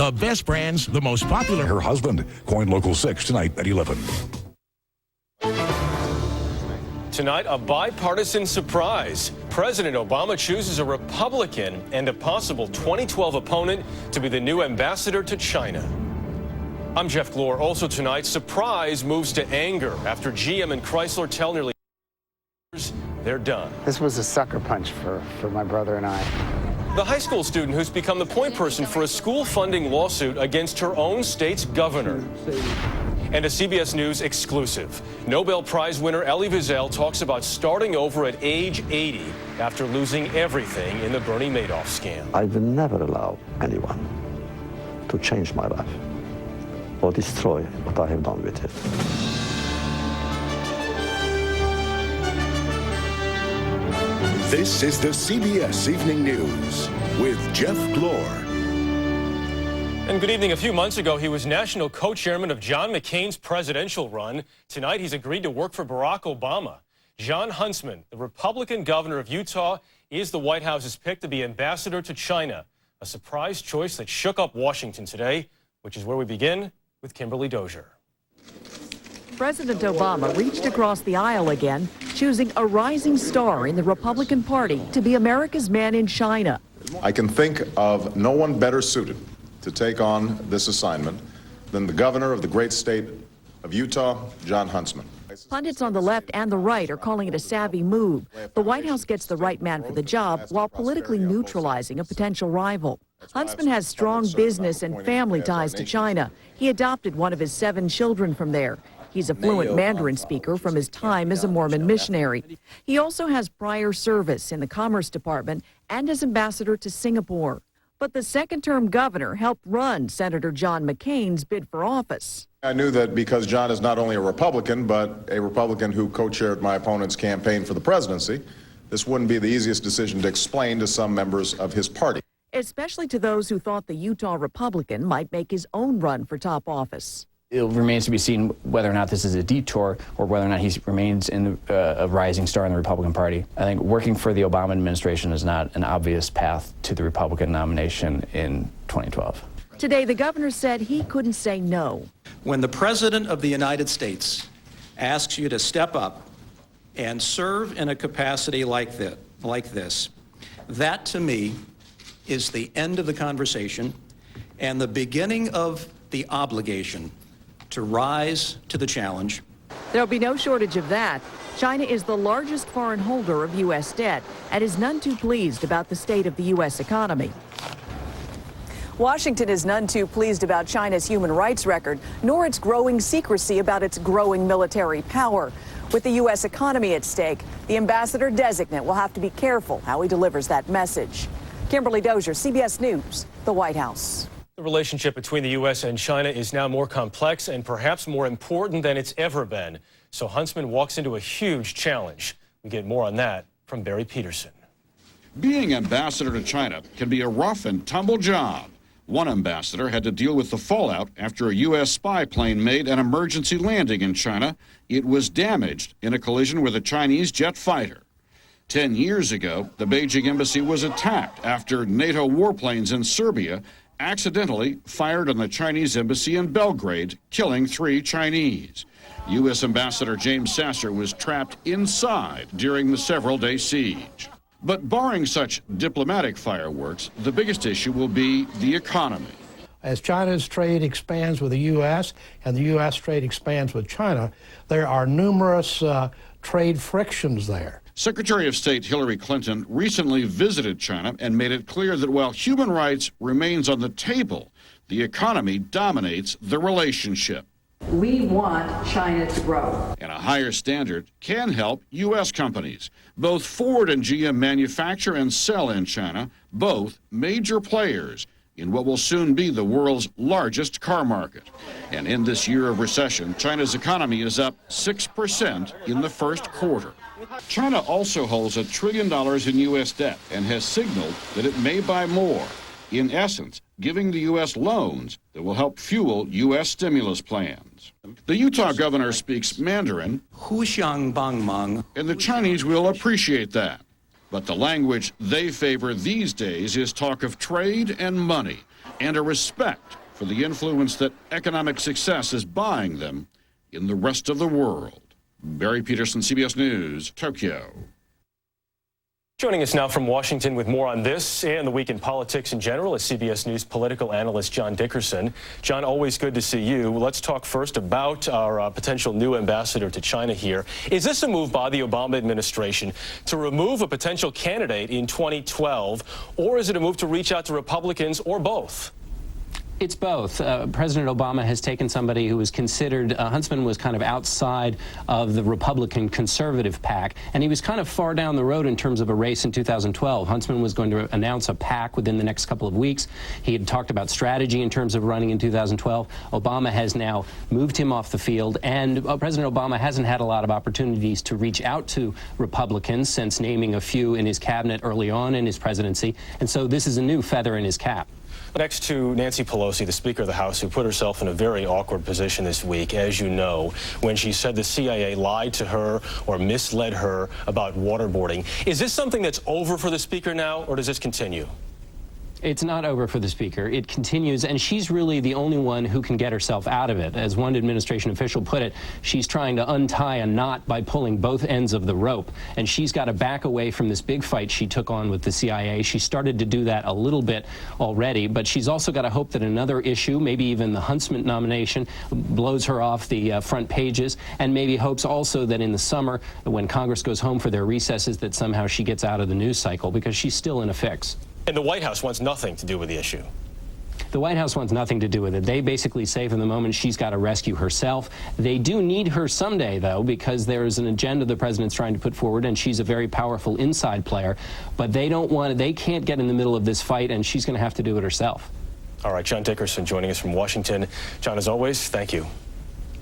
The best brands, the most popular. Her husband. Coin Local 6 tonight at 11. Tonight, a bipartisan surprise. President Obama chooses a Republican and a possible 2012 opponent to be the new ambassador to China. I'm Jeff Glor. Also tonight, surprise moves to anger after GM and Chrysler tell nearly they're done. This was a sucker punch for my brother and I. The high school student who's become the point person for a school funding lawsuit against her own state's governor. And a CBS News exclusive. Nobel Prize winner Elie Wiesel talks about starting over at age 80 after losing everything in the Bernie Madoff scam. I will never allow anyone to change my life or destroy what I have done with it. This is the CBS Evening News with Jeff Glor. And good evening. A few months ago, he was national co-chairman of John McCain's presidential run. Tonight, he's agreed to work for Barack Obama. Jon Huntsman, the Republican governor of Utah, is the White House's pick to be ambassador to China. A surprise choice that shook up Washington today, which is where we begin with Kimberly Dozier. President Obama reached across the aisle again, choosing a rising star in the Republican Party to be America's man in China. I can think of no one better suited to take on this assignment than the governor of the great state of Utah, Jon Huntsman. Pundits on the left and the right are calling it a savvy move. The White House gets the right man for the job while politically neutralizing a potential rival. Huntsman has strong business and family ties to China. He adopted one of his 7 children from there. He's a fluent Mandarin speaker from his time as a Mormon missionary. He also has prior service in the Commerce Department and as ambassador to Singapore. But the second-term governor helped run Senator John McCain's bid for office. I knew that because John is not only a Republican, but a Republican who co-chaired my opponent's campaign for the presidency, this wouldn't be the easiest decision to explain to some members of his party. Especially to those who thought the Utah Republican might make his own run for top office. It remains to be seen whether or not this is a detour or whether or not he remains in a rising star in the Republican Party. I think working for the Obama administration is not an obvious path to the Republican nomination in 2012. Today, the governor said he couldn't say no. When the President of the United States asks you to step up and serve in a capacity like this, that to me is the end of the conversation and the beginning of the obligation to rise to the challenge. There'll be no shortage of that. China is the largest foreign holder of U.S. debt and is none too pleased about the state of the U.S. economy. Washington is none too pleased about China's human rights record, nor its growing secrecy about its growing military power. With the U.S. economy at stake, the ambassador designate will have to be careful how he delivers that message. Kimberly Dozier, CBS News, the White House. The relationship between the U.S. and China is now more complex and perhaps more important than it's ever been. So Huntsman walks into a huge challenge. We get more on that from Barry Peterson. Being ambassador to China can be a rough and tumble job. One ambassador had to deal with the fallout after a U.S. spy plane made an emergency landing in China. It was damaged in a collision with a Chinese jet fighter. 10 years ago, the Beijing embassy was attacked after NATO warplanes in Serbia accidentally fired on the Chinese embassy in Belgrade, killing 3 Chinese. U.S. Ambassador James Sasser was trapped inside during the several-day siege. But barring such diplomatic fireworks, the biggest issue will be the economy. As China's trade expands with the U.S. and the U.S. trade expands with China, there are numerous trade frictions there. Secretary of State Hillary Clinton recently visited China and made it clear that while human rights remains on the table, the economy dominates the relationship. We want China to grow. And a higher standard can help U.S. companies. Both Ford and GM manufacture and sell in China, both major players in what will soon be the world's largest car market. And in this year of recession, China's economy is up 6% in the first quarter. China also holds $1 trillion in U.S. debt and has signaled that it may buy more, in essence, giving the U.S. loans that will help fuel U.S. stimulus plans. The Utah governor speaks Mandarin, and the Chinese will appreciate that. But the language they favor these days is talk of trade and money. and a respect for the influence that economic success is buying them in the rest of the world. Barry Peterson, CBS News, Tokyo. Joining us now from Washington with more on this and the week in politics in general is CBS News political analyst John Dickerson. John, always good to see you. Let's talk first about our potential new ambassador to China here. Is this a move by the Obama administration to remove a potential candidate in 2012, or is it a move to reach out to Republicans, or both? It's both. President Obama has taken somebody who was considered, Huntsman was kind of outside of the Republican conservative pack, and he was kind of far down the road in terms of a race in 2012. Huntsman was going to announce a pack within the next couple of weeks. He had talked about strategy in terms of running in 2012. Obama has now moved him off the field, and President Obama hasn't had a lot of opportunities to reach out to Republicans since naming a few in his cabinet early on in his presidency, and so this is a new feather in his cap. Next to Nancy Pelosi, the Speaker of the House, who put herself in a very awkward position this week, as you know, when she said the CIA lied to her or misled her about waterboarding. Is this something that's over for the Speaker now, or does this continue? It's not over for the Speaker. It continues, and she's really the only one who can get herself out of it. As one administration official put it, she's trying to untie a knot by pulling both ends of the rope, and she's got to back away from this big fight she took on with the CIA. She started to do that a little bit already, but she's also got to hope that another issue, maybe even the Huntsman nomination, blows her off the front pages, and maybe hopes also that in the summer, when Congress goes home for their recesses, that somehow she gets out of the news cycle, because she's still in a fix. And the White House wants nothing to do with the issue. The White House wants nothing to do with it. They basically say from the moment she's got to rescue herself. They do need her someday, though, because there is an agenda the president's trying to put forward, and she's a very powerful inside player. But they don't want, they can't get in the middle of this fight, and she's going to have to do it herself. All right, John Dickerson joining us from Washington. John, as always, thank you.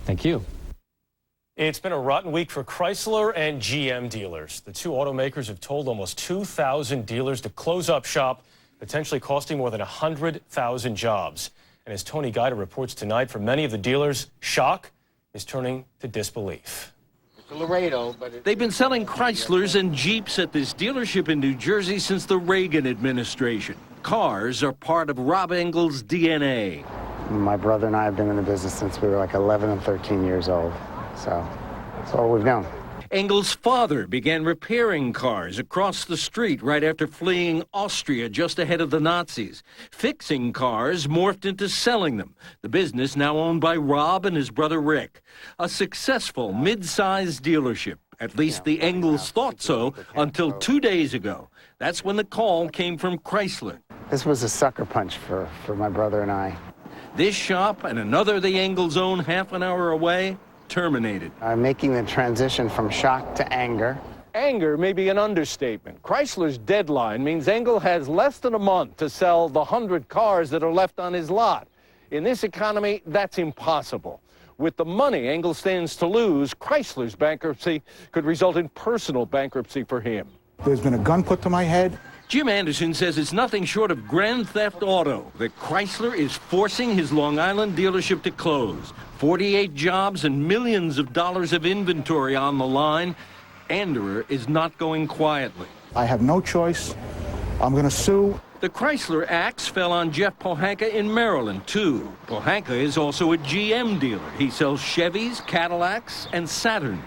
Thank you. It's been a rotten week for Chrysler and GM dealers. The two automakers have told almost 2,000 dealers to close up shop, potentially costing more than 100,000 jobs. And as Tony Guida reports tonight, for many of the dealers, shock is turning to disbelief. They've been selling Chryslers and Jeeps at this dealership in New Jersey since the Reagan administration. Cars are part of Rob Engel's DNA. My brother and I have been in the business since we were like 11 and 13 years old. So that's all we've known. Engel's father began repairing cars across the street right after fleeing Austria just ahead of the Nazis. Fixing cars morphed into selling them. The business now owned by Rob and his brother Rick. A successful mid-sized dealership. At least the Engels thought so until 2 days ago. That's when the call came from Chrysler. This was a sucker punch for my brother and I. This shop and another the Engels own half an hour away, terminated. I'm making the transition from shock to anger. Anger may be an understatement. Chrysler's deadline means Engel has less than a month to sell the 100 cars that are left on his lot. In this economy, that's impossible. With the money Engel stands to lose, Chrysler's bankruptcy could result in personal bankruptcy for him. There's been a gun put to my head. Jim Anderson says it's nothing short of grand theft auto that Chrysler is forcing his Long Island dealership to close. 48 jobs and millions of dollars of inventory on the line. Anderer is not going quietly. I have no choice. I'm going to sue. The Chrysler axe fell on Jeff Pohanka in Maryland, too. Pohanka is also a GM dealer. He sells Chevys, Cadillacs, and Saturns.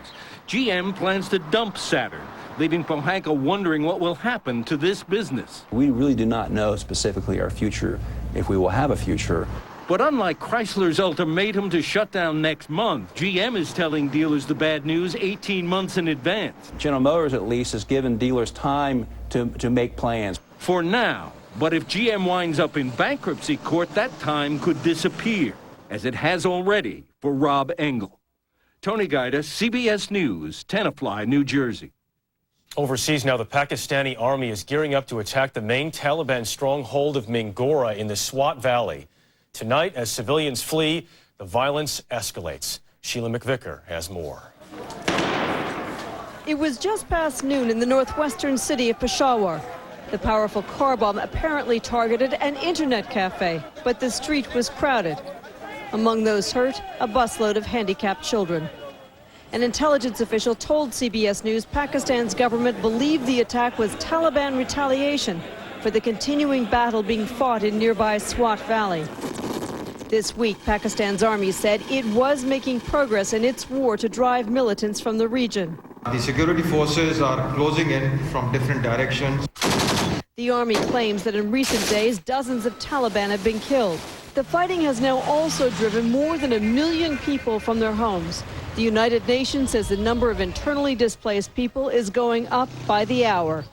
GM plans to dump Saturn, leaving Pohanka wondering what will happen to this business. We really do not know specifically our future, if we will have a future. But unlike Chrysler's ultimatum to shut down next month, GM is telling dealers the bad news 18 months in advance. General Motors, at least, has given dealers time to make plans. For now. But if GM winds up in bankruptcy court, that time could disappear, as it has already for Rob Engel. Tony Guida, CBS News, Tenafly, New Jersey. Overseas now, the Pakistani army is gearing up to attack the main Taliban stronghold of Mingora in the Swat Valley. Tonight, as civilians flee, the violence escalates. Sheila McVicker has more. It was just past noon in the northwestern city of Peshawar. The powerful car bomb apparently targeted an internet cafe, but the street was crowded. Among those hurt, a busload of handicapped children. An intelligence official told CBS News Pakistan's government believed the attack was Taliban retaliation for the continuing battle being fought in nearby Swat Valley. This week, Pakistan's army said it was making progress in its war to drive militants from the region. The security forces are closing in from different directions. The army claims that in recent days, dozens of Taliban have been killed. The fighting has now also driven more than 1 million people from their homes. The United Nations says the number of internally displaced people is going up by the hour.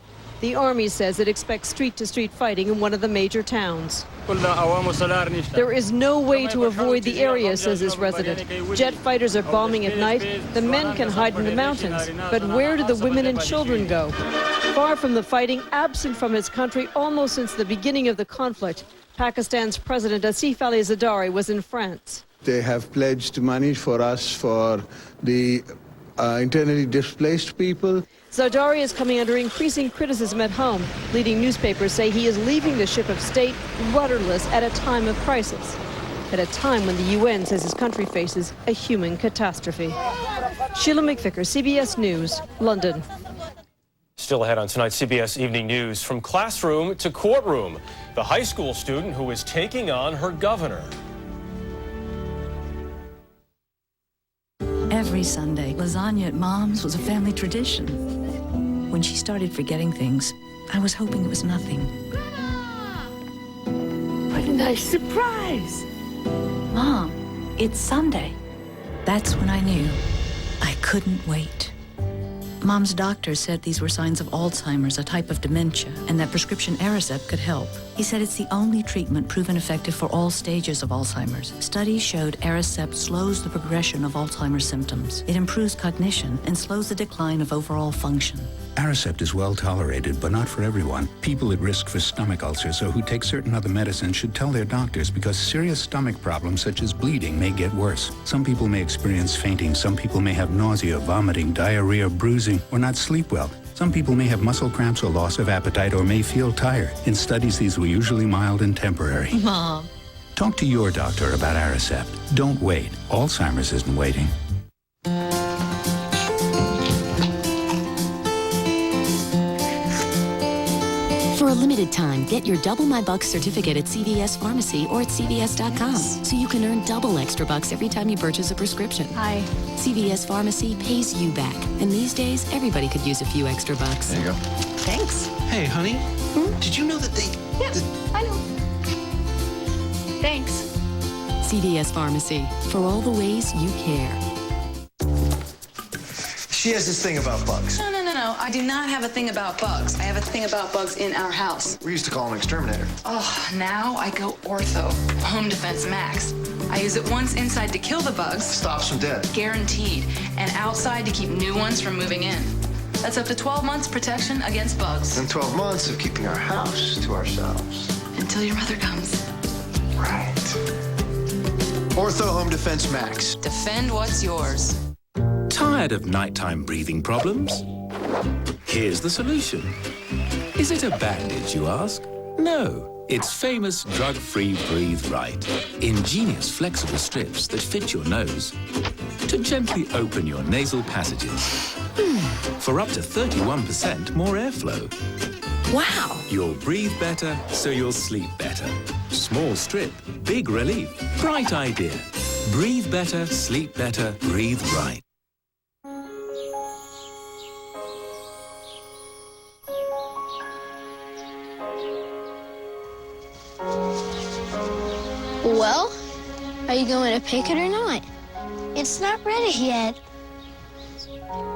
The army says it expects street-to-street fighting in one of the major towns. There is no way to avoid the area, says this resident. Jet fighters are bombing at night. The men can hide in the mountains. But where do the women and children go? Far from the fighting, absent from his country almost since the beginning of the conflict, Pakistan's President Asif Ali Zardari was in France. They have pledged money for us for the internally displaced people. Zardari is coming under increasing criticism at home. Leading newspapers say he is leaving the ship of state rudderless at a time of crisis, at a time when the UN says his country faces a human catastrophe. Sheila McVicker, CBS News, London. Still ahead on tonight's CBS Evening News, from classroom to courtroom, the high school student who is taking on her governor. Every Sunday, lasagna at Mom's was a family tradition. When she started forgetting things, I was hoping it was nothing. What a nice surprise! Mom, it's Sunday. That's when I knew I couldn't wait. Mom's doctor said these were signs of Alzheimer's, a type of dementia, and that prescription Aricept could help. He said it's the only treatment proven effective for all stages of Alzheimer's. Studies showed Aricept slows the progression of Alzheimer's symptoms. It improves cognition and slows the decline of overall function. Aricept is well tolerated, but not for everyone. People at risk for stomach ulcers or who take certain other medicines should tell their doctors because serious stomach problems such as bleeding may get worse. Some people may experience fainting. Some people may have nausea, vomiting, diarrhea, bruising, or not sleep well. Some people may have muscle cramps or loss of appetite or may feel tired. In studies, these were usually mild and temporary. Mom. Talk to your doctor about Aricept. Don't wait. Alzheimer's isn't waiting. For a limited time, get your Double My Bucks certificate at CVS Pharmacy or at CVS.com so you can earn double extra bucks every time you purchase a prescription. Hi. CVS Pharmacy pays you back. And these days, everybody could use a few extra bucks. There you go. Thanks. Hey, honey, did you know that they... Yeah, I know. Thanks. CVS Pharmacy, for all the ways you care. She has this thing about bugs. No. I do not have a thing about bugs. I have a thing about bugs in our house. We used to call him exterminator. Oh, now I go Ortho, Home Defense Max. I use it once inside to kill the bugs. Stops them dead. Guaranteed. And outside to keep new ones from moving in. That's up to 12 months protection against bugs. And 12 months of keeping our house to ourselves. Until your mother comes. Right. Ortho Home Defense Max. Defend what's yours. Tired of nighttime breathing problems? Here's the solution. Is it a bandage, you ask? No, it's famous drug-free Breathe Right. Ingenious flexible strips that fit your nose to gently open your nasal passages for up to 31% more airflow. Wow. You'll breathe better, so you'll sleep better. Small strip, big relief. Bright idea. Breathe better, sleep better, breathe right. Well, are you going to pick it or not? It's not ready yet.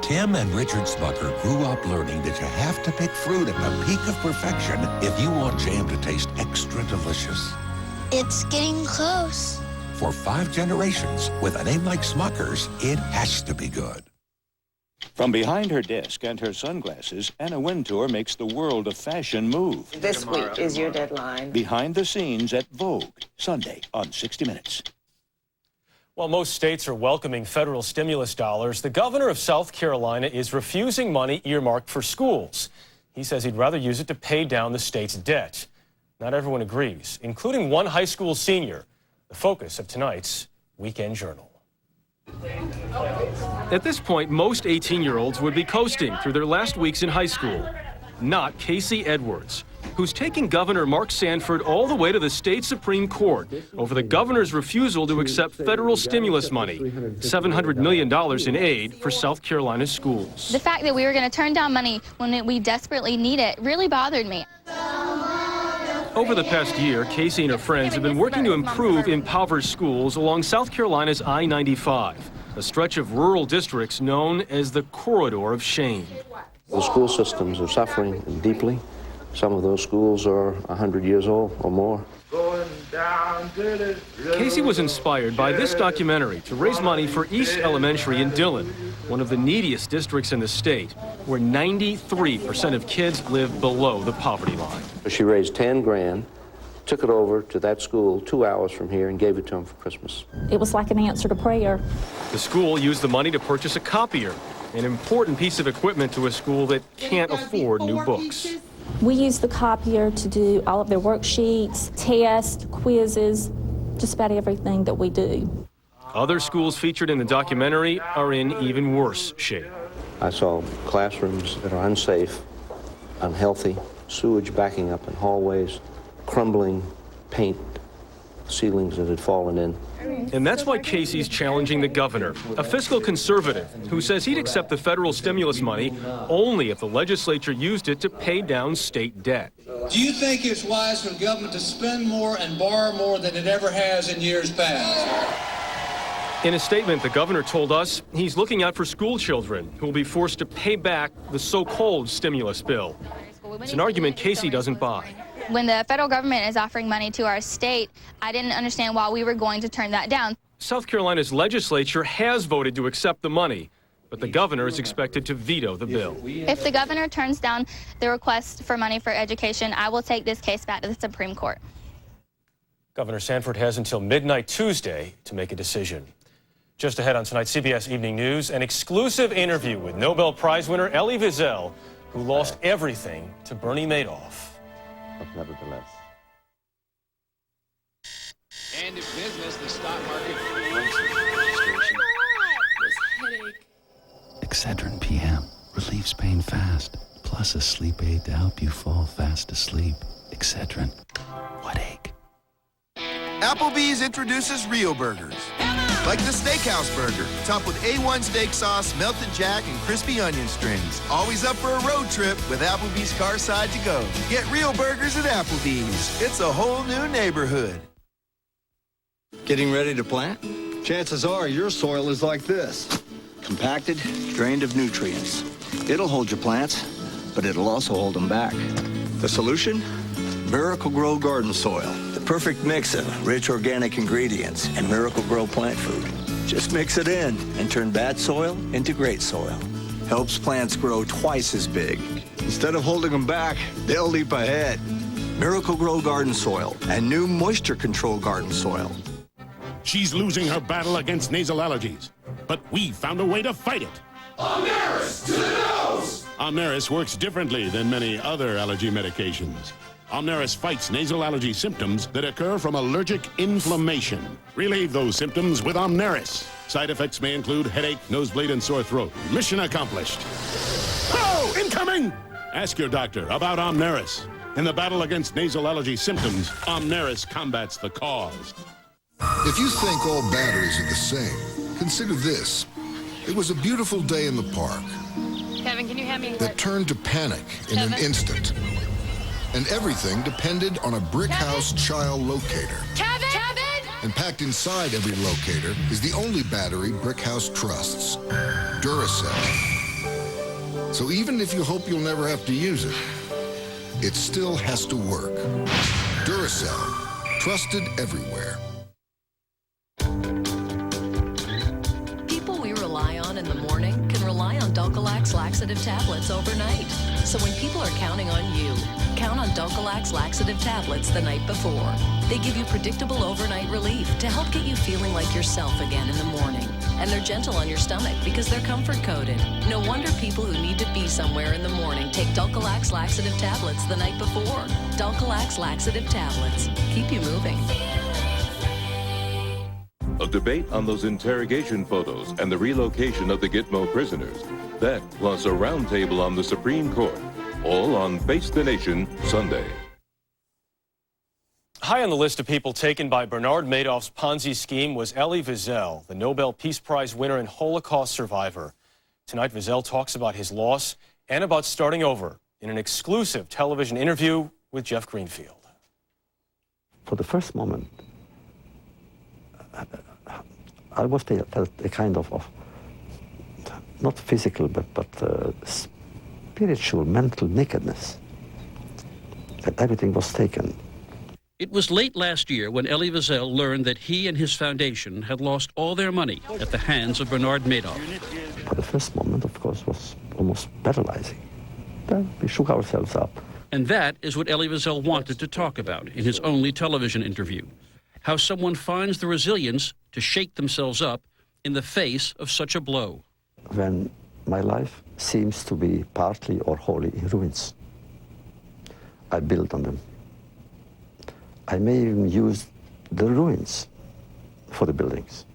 Tim and Richard Smucker grew up learning that you have to pick fruit at the peak of perfection if you want jam to taste extra delicious. It's getting close. For 5 generations, with a name like Smucker's, it has to be good. From behind her desk and her sunglasses, Anna Wintour makes the world of fashion move. This week is your deadline. Behind the scenes at Vogue, Sunday on 60 Minutes. While most states are welcoming federal stimulus dollars, the governor of South Carolina is refusing money earmarked for schools. He says he'd rather use it to pay down the state's debt. Not everyone agrees, including one high school senior, the focus of tonight's Weekend Journal. At this point, most 18-year-olds would be coasting through their last weeks in high school. Not Casey Edwards. who's taking Governor Mark Sanford all the way to the state Supreme Court over the governor's refusal to accept federal stimulus money, $700 million in aid for South Carolina schools. The fact that we were going to turn down money when we desperately need it really bothered me. Over the past year, Casey and her friends have been working to improve impoverished schools along South Carolina's I-95, a stretch of rural districts known as the Corridor of Shame. The school systems are suffering deeply. Some of those schools are 100 years old or more. Casey was inspired by this documentary to raise money for East Elementary in Dillon, one of the neediest districts in the state, where 93% of kids live below the poverty line. She raised 10 grand, took it over to that school 2 hours from here and gave it to them for Christmas. It was like an answer to prayer. The school used the money to purchase a copier, an important piece of equipment to a school that can't afford new books. We use the copier to do all of their worksheets, tests, quizzes, just about everything that we do. Other schools featured in the documentary are in even worse shape. I saw classrooms that are unsafe, unhealthy, sewage backing up in hallways, crumbling paint, ceilings that had fallen in. And that's why Casey's challenging the governor, a fiscal conservative who says he'd accept the federal stimulus money only if the legislature used it to pay down state debt. Do you think it's wise for the government to spend more and borrow more than it ever has in years past? In a statement, the governor told us he's looking out for school children who will be forced to pay back the so-called stimulus bill. It's an argument Casey doesn't buy. When the federal government is offering money to our state, I didn't understand why we were going to turn that down. South Carolina's legislature has voted to accept the money, but the governor is expected to veto the bill. If the governor turns down the request for money for education, I will take this case back to the Supreme Court. Governor Sanford has until midnight Tuesday to make a decision. Just ahead on tonight's CBS Evening News, an exclusive interview with Nobel Prize winner Elie Wiesel, who lost everything to Bernie Madoff. But nevertheless. And in business, the stock market Excedrin PM relieves pain fast, plus a sleep aid to help you fall fast asleep. Excedrin. What ache? Applebee's introduces real burgers. Like the Steakhouse Burger, topped with A1 steak sauce, melted jack, and crispy onion strings. Always up for a road trip with Applebee's Car Side to Go. Get real burgers at Applebee's. It's a whole new neighborhood. Getting ready to plant? Chances are your soil is like this. Compacted, drained of nutrients. It'll hold your plants, but it'll also hold them back. The solution? Miracle Grow Garden Soil. The perfect mix of rich organic ingredients and Miracle Grow plant food. Just mix it in and turn bad soil into great soil. Helps plants grow twice as big. Instead of holding them back, they'll leap ahead. Miracle Grow Garden Soil and new moisture control garden soil. She's losing her battle against nasal allergies, but we found a way to fight it. Omneris to the nose! Omneris works differently than many other allergy medications. Omneris fights nasal allergy symptoms that occur from allergic inflammation. Relieve those symptoms with Omneris. Side effects may include headache, nosebleed, and sore throat. Mission accomplished. Oh, incoming! Ask your doctor about Omneris. In the battle against nasal allergy symptoms, Omneris combats the cause. If you think all batteries are the same, consider this. It was a beautiful day in the park. Kevin, can you hand me that turned to panic in an instant. And everything depended on a brick house child locator. Kevin! And packed inside every locator is the only battery Brick House trusts, Duracell. So even if you hope you'll never have to use it, it still has to work. Duracell, trusted everywhere. People we rely on in the morning can rely on Dulcolax laxative tablets overnight. So when people are counting on you, count on Dulcolax laxative tablets the night before. They give you predictable overnight relief to help get you feeling like yourself again in the morning. And they're gentle on your stomach because they're comfort-coated. No wonder people who need to be somewhere in the morning take Dulcolax laxative tablets the night before. Dulcolax laxative tablets. Keep you moving. A debate on those interrogation photos and the relocation of the Gitmo prisoners. That plus a roundtable on the Supreme Court. All on Face the Nation Sunday. High on the list of people taken by Bernard Madoff's Ponzi scheme was Elie Wiesel, the Nobel Peace Prize winner and Holocaust survivor. Tonight, Wiesel talks about his loss and about starting over in an exclusive television interview with Jeff Greenfield. For the first moment, I was felt a kind of not physical, but spiritual, mental nakedness. That everything was taken. It was late last year when Elie Wiesel learned that he and his foundation had lost all their money at the hands of Bernard Madoff. For the first moment, of course, was almost paralyzing. Then we shook ourselves up. And that is what Elie Wiesel wanted to talk about in his only television interview. How someone finds the resilience to shake themselves up in the face of such a blow. When my life seems to be partly or wholly in ruins, I build on them. I may even use the ruins for the buildings.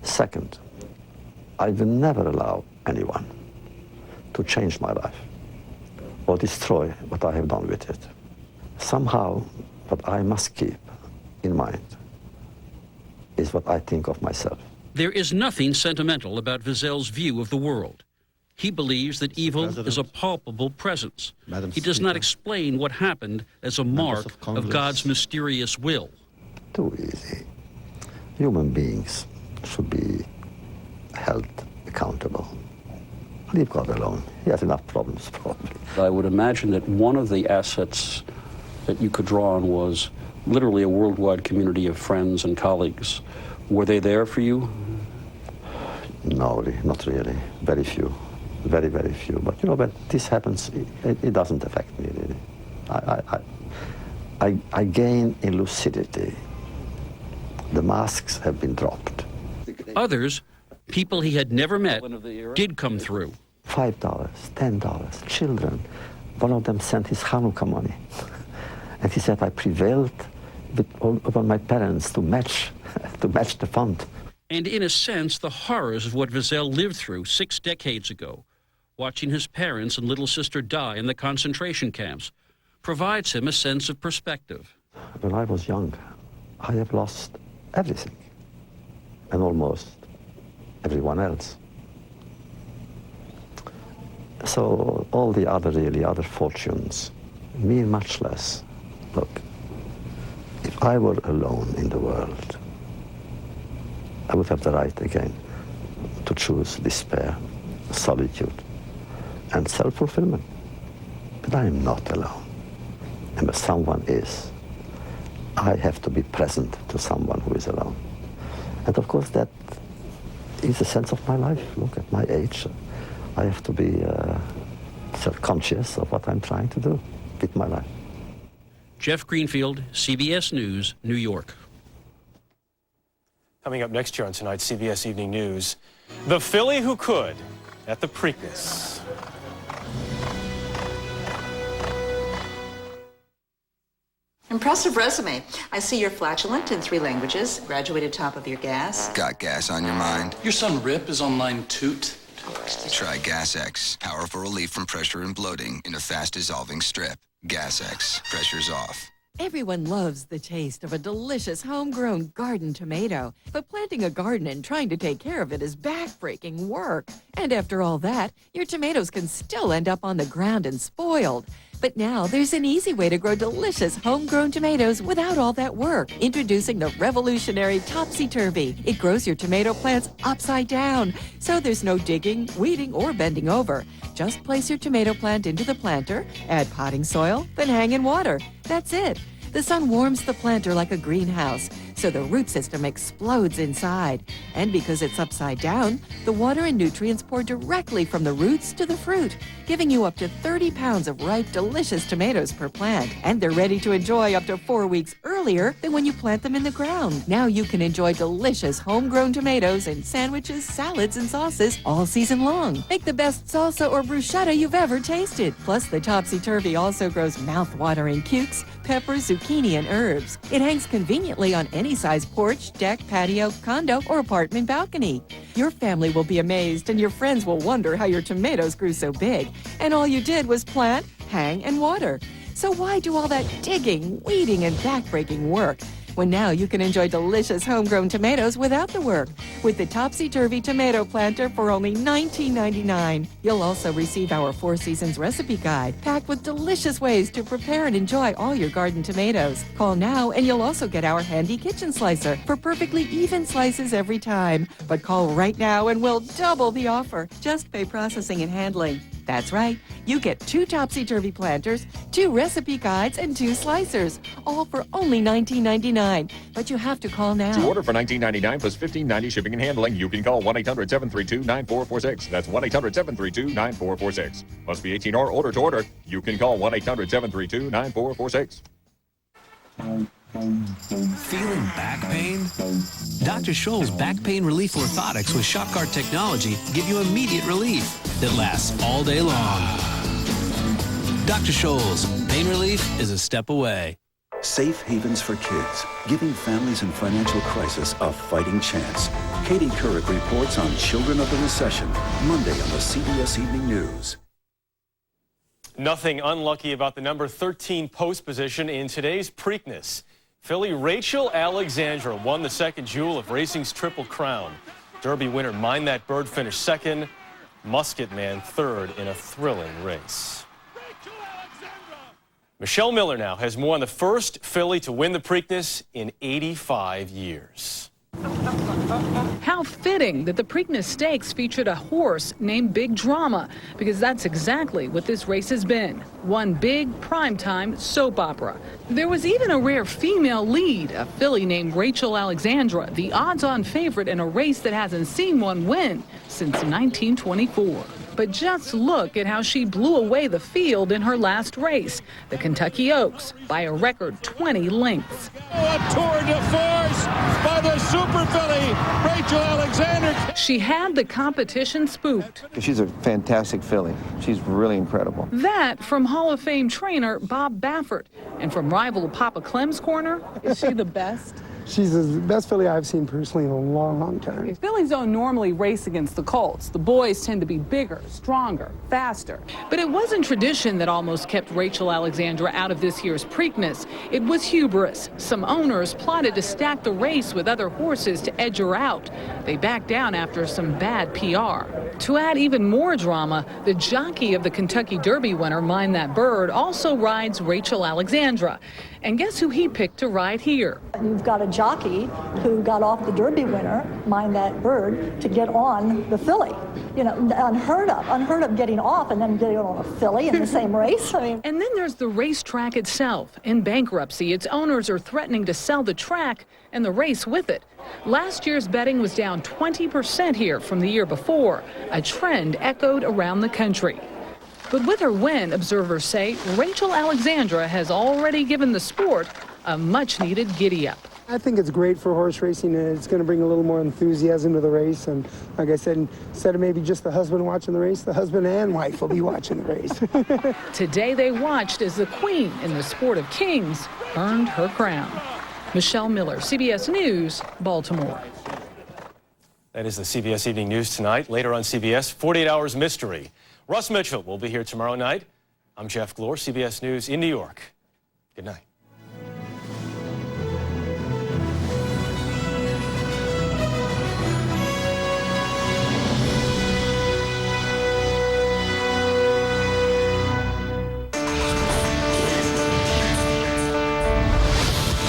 Second, I will never allow anyone to change my life or destroy what I have done with it. Somehow, what I must keep in mind is what I think of myself. There is nothing sentimental about Wiesel's view of the world. He believes that evil is a palpable presence. He does not explain what happened as a mark of God's mysterious will. Too easy. Human beings should be held accountable. Leave God alone. He has enough problems, probably. I would imagine that one of the assets that you could draw on was literally a worldwide community of friends and colleagues. Were they there for you? No, not really. Very few. Very, very few. But, you know, when this happens, it doesn't affect me, really. I gain in lucidity. The masks have been dropped. Others, people he had never met, did come through. $5, $10, children. One of them sent his Hanukkah money. And he said, I prevailed upon my parents to match the fund. And in a sense, the horrors of what Wiesel lived through 6 decades ago, watching his parents and little sister die in the concentration camps, provides him a sense of perspective. When I was young, I have lost everything, and almost everyone else. So all the other fortunes mean much less. Look, if I were alone in the world, I would have the right again to choose despair, solitude, and self-fulfillment. But I am not alone. And if someone is, I have to be present to someone who is alone. And of course, that is the sense of my life. Look, at my age, I have to be self-conscious of what I'm trying to do with my life. Jeff Greenfield, CBS News, New York. Coming up next year on tonight's CBS Evening News, the Philly who could at the Preakness. Impressive resume. I see you're flatulent in 3 languages, graduated top of your gas. Got gas on your mind? Your son Rip is on line toot. Try Gas X. Powerful relief from pressure and bloating in a fast-dissolving strip. Gas X. Pressure's off. Everyone loves the taste of a delicious homegrown garden tomato, but planting a garden and trying to take care of it is backbreaking work. And after all that, your tomatoes can still end up on the ground and spoiled. But now there's an easy way to grow delicious homegrown tomatoes without all that work. Introducing the revolutionary Topsy-Turvy. It grows your tomato plants upside down, so there's no digging, weeding, or bending over. Just place your tomato plant into the planter, add potting soil, then hang in water. That's it. The sun warms the planter like a greenhouse, so the root system explodes inside. And because it's upside down, the water and nutrients pour directly from the roots to the fruit, giving you up to 30 pounds of ripe, delicious tomatoes per plant. And they're ready to enjoy up to 4 weeks earlier than when you plant them in the ground. Now you can enjoy delicious homegrown tomatoes in sandwiches, salads, and sauces all season long. Make the best salsa or bruschetta you've ever tasted. Plus, the Topsy-Turvy also grows mouth-watering cukes, peppers, zucchini, and herbs. It hangs conveniently on any size porch, deck, patio, condo, or apartment balcony. Your family will be amazed, and your friends will wonder how your tomatoes grew so big. And all you did was plant, hang, and water. So why do all that digging, weeding, and back-breaking work when now you can enjoy delicious homegrown tomatoes without the work with the Topsy-Turvy Tomato Planter for only $19.99. You'll also receive our 4 Seasons recipe guide packed with delicious ways to prepare and enjoy all your garden tomatoes. Call now and you'll also get our handy kitchen slicer for perfectly even slices every time. But call right now and we'll double the offer. Just pay processing and handling. That's right. You get 2 Topsy-Turvy planters, 2 recipe guides, and 2 slicers, all for only $19.99. But you have to call now. To order for $19.99 plus $15.90 shipping and handling, you can call 1-800-732-9446. That's 1-800-732-9446. Must be 18 or older to order. You can call 1-800-732-9446. Feeling back pain? Dr. Scholl's back pain relief orthotics with shock guard technology give you immediate relief that lasts all day long. Dr. Scholl's pain relief is a step away. Safe havens for kids, giving families in financial crisis a fighting chance. Katie Couric reports on Children of the Recession, Monday on the CBS Evening News. Nothing unlucky about the number 13 post position in today's Preakness. Filly Rachel Alexandra won the second jewel of racing's Triple Crown. Derby winner Mind That Bird finished second. Musket Man third in a thrilling race. Michelle Miller now has more on the first filly to win the Preakness in 85 years. How fitting that the Preakness Stakes featured a horse named Big Drama, because that's exactly what this race has been. One big primetime soap opera. There was even a rare female lead, a filly named Rachel Alexandra, the odds-on favorite in a race that hasn't seen one win since 1924. But just look at how she blew away the field in her last race, the Kentucky Oaks, by a record 20 lengths. A tour de force by the super filly, Rachel Alexander. She had the competition spooked. She's a fantastic filly. She's really incredible. That from Hall of Fame trainer Bob Baffert. And from rival Papa Clem's corner, is she the best? She's the best filly I've seen personally in a long, long time. Fillies don't normally race against the colts. The boys tend to be bigger, stronger, faster. But it wasn't tradition that almost kept Rachel Alexandra out of this year's Preakness. It was hubris. Some owners plotted to stack the race with other horses to edge her out. They backed down after some bad PR. To add even more drama, the jockey of the Kentucky Derby winner, Mind That Bird, also rides Rachel Alexandra. And guess who he picked to ride here? You've got a jockey who got off the Derby winner, Mind That Bird, to get on the filly. You know, unheard of getting off and then getting on a filly in the same race. I mean. And then there's the racetrack itself. In bankruptcy, its owners are threatening to sell the track and the race with it. Last year's betting was down 20% here from the year before, a trend echoed around the country. But with her win, observers say, Rachel Alexandra has already given the sport a much-needed giddy-up. I think it's great for horse racing, and it's going to bring a little more enthusiasm to the race. And like I said, instead of maybe just the husband watching the race, the husband and wife will be watching the race. Today they watched as the queen in the sport of kings earned her crown. Michelle Miller, CBS News, Baltimore. That is the CBS Evening News tonight. Later on CBS, 48 Hours Mystery. Russ Mitchell will be here tomorrow night. I'm Jeff Glor, CBS News in New York. Good night.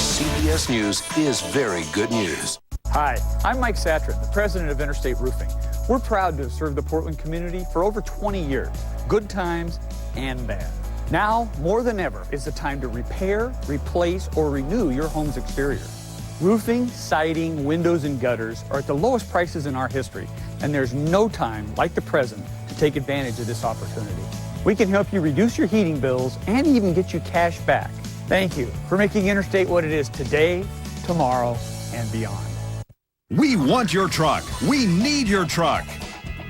CBS News is very good news. Hi, I'm Mike Satrin, the president of Interstate Roofing. We're proud to have served the Portland community for over 20 years, good times and bad. Now, more than ever, is the time to repair, replace, or renew your home's exterior. Roofing, siding, windows, and gutters are at the lowest prices in our history, and there's no time like the present to take advantage of this opportunity. We can help you reduce your heating bills and even get you cash back. Thank you for making Interstate what it is today, tomorrow, and beyond. We want your truck. We need your truck.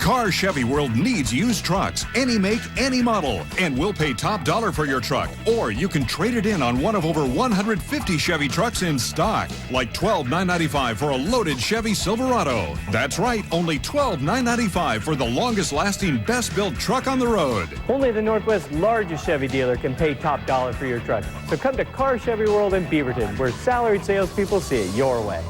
Car Chevy World needs used trucks, any make, any model, and we'll pay top dollar for your truck. Or you can trade it in on one of over 150 Chevy trucks in stock, like $12,995 for a loaded Chevy Silverado. That's right, only $12,995 for the longest-lasting, best-built truck on the road. Only the Northwest's largest Chevy dealer can pay top dollar for your truck. So come to Car Chevy World in Beaverton, where salaried salespeople see it your way.